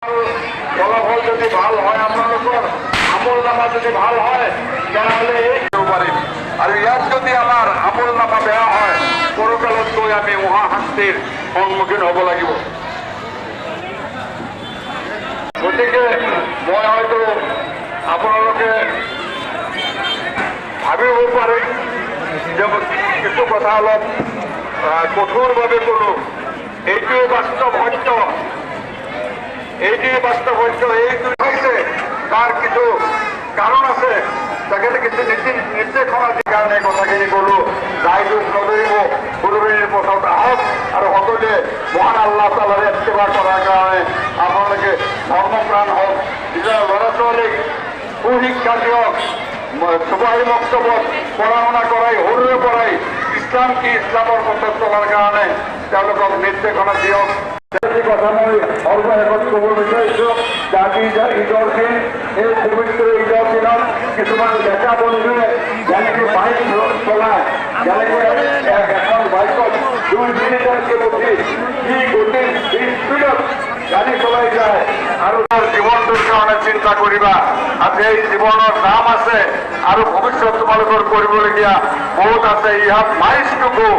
ফলাফল যদি ভাল হয়, আপোনালোকৰ আমোল নামা যদি ভাল হয় তেনেহ'লে পাৰি, আৰু ইয়াত যদি আমাৰ আমোল নামা বেয়া হয় পৰকালত গৈ আমি মহাশাস্তিৰ সন্মুখীন হ'ব লাগিব। গতিকে মই হয়তো আপোনালোকে ভাবিব পাৰে যে কিছু কথা অলপ কঠোৰভাৱে ক'লো। এইটোৱে বাস্তৱ সত্য, এইটোৱে বাস্তৱ সত্য। এইটো হৈছে তাৰ কিছু কাৰণ আছে, তেখেতে কিছু নিৰ্দেশনা দিয়াৰ কাৰণে কথাখিনি ক'লো। যাই দুখ নধৰিব, গুৰুবেৰীৰ পথত আহক আৰু সকলোৱে মহান আল্লাহ তাআলাৰ ইত্তেবা কৰাৰ কাৰণে আপোনালোকে ধৰ্মপ্ৰাণ হওক, নিজৰ ল'ৰা ছোৱালীক সুশিক্ষা দিয়ক, চুবাহী মক্তবত পঢ়া শুনা কৰাই, সৰুৰে পৰাই ইছলাম কি ইছলামৰ পথত চলাৰ কাৰণে তেওঁলোকক নিৰ্দেশনা দিয়ক। কথা মই সৰ্বশেষত ক'ব বিচাৰিছোঁ যে আজি ঈদৰ দিন, এই পবিত্ৰ ঈদৰ দিনত কিছুমান ডেকা বন্ধুৱে যেনেকৈ বাইক চলায়, যেনেকৈ এখন বাইকত 2-3টাকে বহি কি গতিত স্পীডত গাড়ী চলাই যায়, আৰু তাৰ জীৱনটোৰ কাৰণে চিন্তা কৰিবা। আজি এই জীৱনৰ দাম আছে আৰু ভৱিষ্যত তোমালোকৰ কৰিবলগীয়া বহুত আছে। ইয়াত মাইলষ্টুকো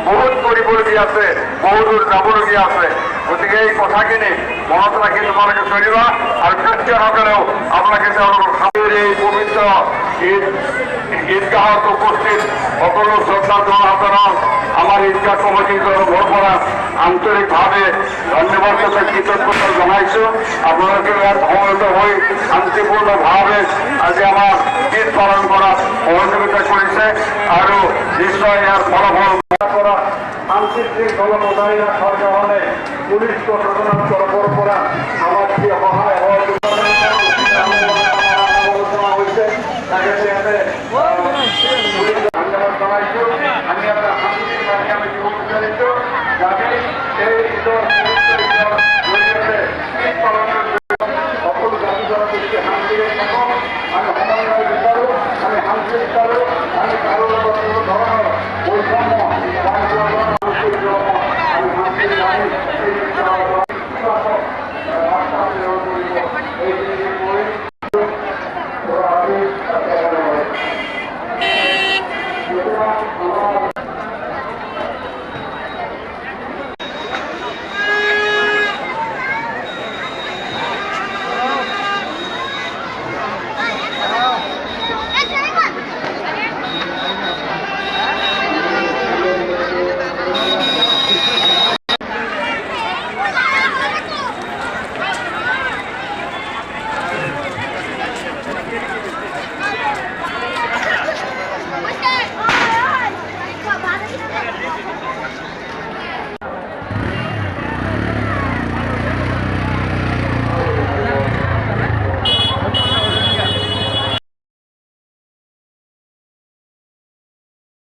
বহুত কৰিবলগীয়া আছে, বহুত দূৰ যাবলগীয়া আছে। গতিকে এই কথাখিনি মনত ৰাখি তোমালোকে চলিবা, আৰু খ্ৰীষ্টিয়ানসকলেও আপোনালোকে তেওঁলোকৰ এই পবিত্ৰ ঈদগাহত উপস্থিত সকলো শ্ৰদ্ধা জনসাধাৰণ, আমাৰ ঈদগাহ কমিটিৰ তৰফৰ পৰা আন্তৰিকভাৱে ধন্যবাদ তথা কৃতজ্ঞতা জনাইছোঁ। আপোনালোকে ইয়াত সমবেত হৈ শান্তিপূৰ্ণভাৱে আজি আমাৰ ঈদ পালন কৰাত সহযোগিতা কৰিছে, আৰু নিশ্চয় ইয়াৰ ফলাফল পৰা শান্তি শৃংখলা বজাই ৰখাৰ কাৰণে পুলিচ প্ৰশাসনৰ তৰফৰ পৰা আমাক